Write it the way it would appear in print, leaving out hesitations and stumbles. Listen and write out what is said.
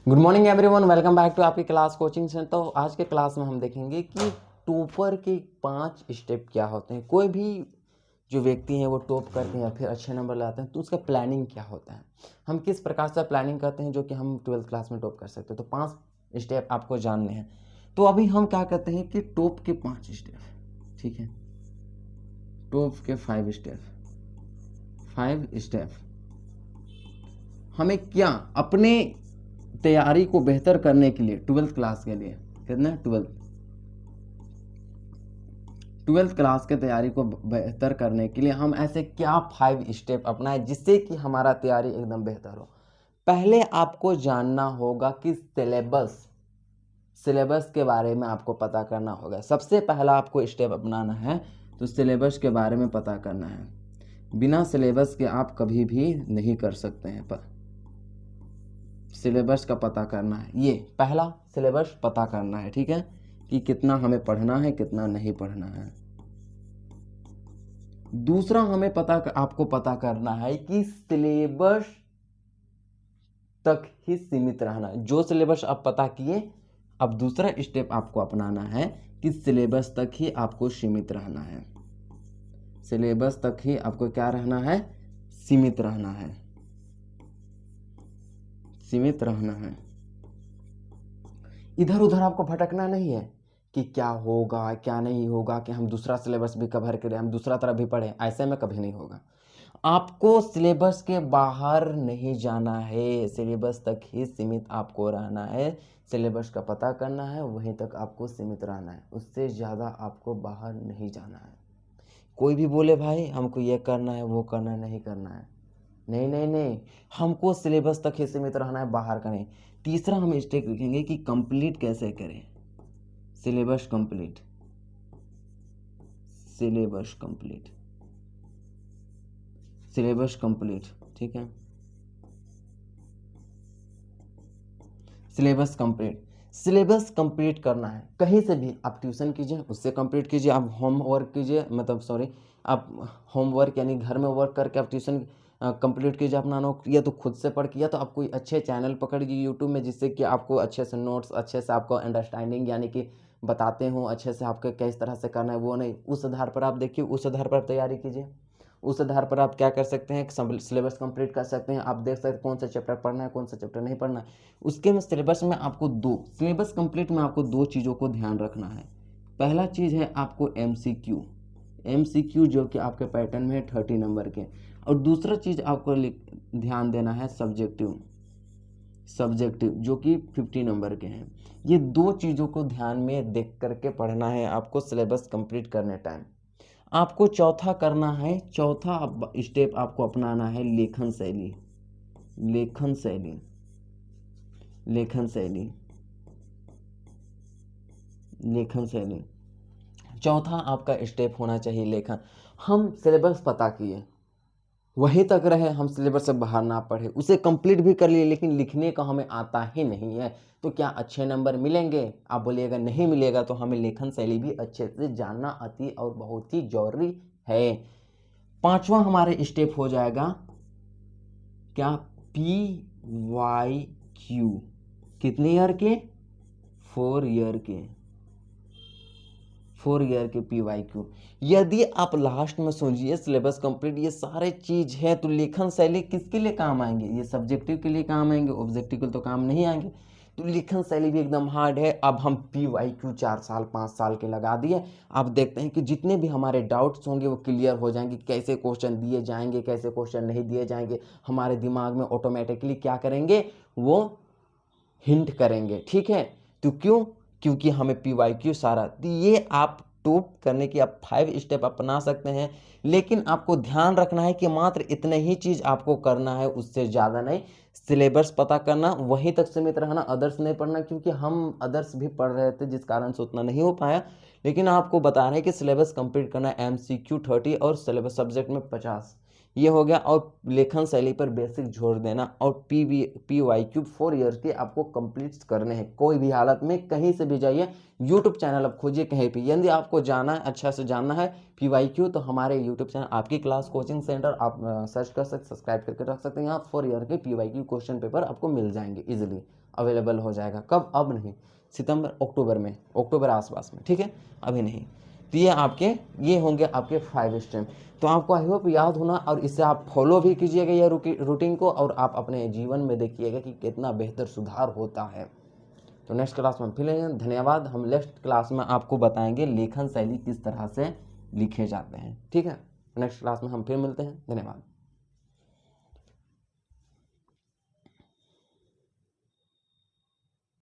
Good morning everyone, welcome back to आपकी class coaching centre. तो आज के क्लास में हम देखेंगे कि टॉपर के 5 स्टेप क्या होते हैं। कोई भी जो व्यक्ति हैं वो टॉप करते हैं या फिर अच्छे नंबर लाते हैं तो उसका प्लानिंग क्या होता है, हम किस प्रकार से प्लानिंग करते हैं जो कि हम 12th क्लास में टॉप कर सकते हैं। तो 5 स्टेप आपको जानने हैं। तो अभी हम क्या करते हैं कि टॉप के 5 स्टेप, ठीक है, टॉप के 5 स्टेप हमें क्या अपने तैयारी को बेहतर करने के लिए 12th क्लास के लिए, कितना 12th क्लास के तैयारी को बेहतर करने के लिए हम ऐसे क्या 5 स्टेप अपनाएं जिससे कि हमारा तैयारी एकदम बेहतर हो। पहले आपको जानना होगा कि सिलेबस के बारे में आपको पता करना होगा। सबसे पहला आपको स्टेप अपनाना है तो सिलेबस के बारे में पता करना है। बिना सिलेबस के आप कभी भी नहीं कर सकते हैं। सिलेबस का पता करना है, ये पहला सिलेबस पता करना है, ठीक है, कि कितना हमें पढ़ना है कितना नहीं पढ़ना है। दूसरा हमें आपको पता करना है कि सिलेबस तक ही सीमित रहना है। जो सिलेबस आप पता किए, अब दूसरा स्टेप आपको अपनाना है कि सिलेबस तक ही आपको सीमित रहना है। सिलेबस तक ही आपको क्या रहना है, सीमित रहना है, सीमित रहना है। इधर उधर आपको भटकना नहीं है कि क्या होगा क्या नहीं होगा, कि हम दूसरा सिलेबस भी कवर करें, हम दूसरा तरफ भी पढ़ें, ऐसे में कभी नहीं होगा। आपको सिलेबस के बाहर नहीं जाना है, सिलेबस तक ही सीमित आपको रहना है। सिलेबस का पता करना है, वहीं तक आपको सीमित रहना है, उससे ज़्यादा आपको बाहर नहीं जाना है। कोई भी बोले भाई हमको ये करना है वो करना है, नहीं करना है, नहीं नहीं नहीं, हमको सिलेबस तक ही सीमित रहना है, बाहर का नहीं। तीसरा हम स्टेप लिखेंगे कि कंप्लीट कैसे करें। Syllabus complete, syllabus complete, syllabus complete, ठीक है, सिलेबस कंप्लीट। सिलेबस कंप्लीट करना है, कहीं से भी आप ट्यूशन कीजिए उससे कंप्लीट कीजिए, आप होमवर्क कीजिए, मतलब सॉरी, आप होमवर्क यानी घर में वर्क करके आप ट्यूशन कंप्लीट कीजिए अपना नोट, या तो खुद से पढ़ के, या तो आप कोई अच्छे चैनल पकड़िए यूट्यूब में जिससे कि आपको अच्छे से नोट्स, अच्छे से आपको अंडरस्टैंडिंग यानी कि बताते हो अच्छे से आपको किस तरह से करना है, वो नहीं, उस आधार पर आप देखिए, उस आधार पर तैयारी कीजिए। उस आधार पर आप क्या कर सकते हैं, सिलेबस कंप्लीट कर सकते हैं। आप देख सकते हैं कौन सा चैप्टर पढ़ना है कौन सा चैप्टर नहीं पढ़ना है। उसके में सिलेबस में आपको सिलेबस कंप्लीट में आपको 2 चीज़ों को ध्यान रखना है। पहला चीज़ है आपको एमसीक्यू जो कि आपके पैटर्न में है 30 नंबर के, और दूसरा चीज़ आपको ध्यान देना है सब्जेक्टिव जो कि 50 नंबर के हैं। ये 2 चीज़ों को ध्यान में देख करके पढ़ना है आपको सिलेबस कंप्लीट करने टाइम। आपको चौथा करना है, चौथा स्टेप आपको अपनाना है लेखन शैली, लेखन शैली, लेखन शैली, लेखन शैली। चौथा आपका स्टेप होना चाहिए लेखन। हम सिलेबस पता किए, वहीं तक रहे, हम सिलेबस से बाहर ना पढ़े, उसे कंप्लीट भी कर लिए, लेकिन लिखने का हमें आता ही नहीं है, तो क्या अच्छे नंबर मिलेंगे? आप बोलिएगा नहीं मिलेगा। तो हमें लेखन शैली भी अच्छे से जानना आती और बहुत ही जरूरी है। पांचवा हमारे स्टेप हो जाएगा क्या, PYQ। कितने ईयर के? 4 ईयर के, 4 ईयर के PYQ। यदि आप लास्ट में सोचिए सिलेबस कंप्लीट ये सारे चीज है तो लेखन शैली किसके लिए काम आएंगे? ये सब्जेक्टिव के लिए काम आएंगे, ऑब्जेक्टिव के लिए तो काम नहीं आएंगे। तो लेखन शैली भी एकदम हार्ड है। अब हम PYQ 4 साल 5 साल के लगा दिए। आप देखते हैं कि जितने भी हमारे डाउट्स होंगे वो क्लियर हो जाएंगे, कैसे क्वेश्चन दिए जाएंगे कैसे क्वेश्चन नहीं दिए जाएंगे, हमारे दिमाग में ऑटोमेटिकली क्या करेंगे, वो हिंट करेंगे, ठीक है। तो क्यों? क्योंकि हमें PYQ सारा, तो ये आप टॉप करने की आप 5 स्टेप अपना सकते हैं। लेकिन आपको ध्यान रखना है कि मात्र इतने ही चीज आपको करना है, उससे ज्यादा नहीं। सिलेबस पता करना, वहीं तक सीमित रहना, अदर्स नहीं पढ़ना, क्योंकि हम अदर्स भी पढ़ रहे थे जिस कारण से उतना नहीं हो पाया। लेकिन आपको बता रहे हैं कि सिलेबस कंप्लीट करना है, MCQ 30 और सिलेबस सब्जेक्ट में 50, ये हो गया। और लेखन शैली पर बेसिक जोर देना, और PYQ 4 ईयर्स के आपको कंप्लीट करने हैं। कोई भी हालत में कहीं से भी जाइए, यूट्यूब चैनल आप खोजिए कहीं भी, यदि आपको जाना है अच्छा से जानना है PYQ, तो हमारे यूट्यूब चैनल आपकी क्लास कोचिंग सेंटर आप सर्च कर सकते, सब्सक्राइब करके रख सकते हैं। यहाँ 4 ईयर के PYQ क्वेश्चन पेपर आपको मिल जाएंगे इजिली। अवेलेबल हो जाएगा। कब? अब नहीं, सितंबर अक्टूबर में, अक्टूबर आसपास में, ठीक है, अभी नहीं। तो ये होंगे आपके 5 स्टेप। तो आपको आई होप याद होना, और इससे आप फॉलो भी कीजिएगा ये रूटीन को, और आप अपने जीवन में देखिएगा कि कितना बेहतर सुधार होता है। तो नेक्स्ट क्लास में फिर मिलेंगे। धन्यवाद। हम नेक्स्ट क्लास में आपको बताएंगे लेखन शैली किस तरह से लिखे जाते हैं, ठीक है। नेक्स्ट क्लास में हम फिर मिलते हैं। धन्यवाद।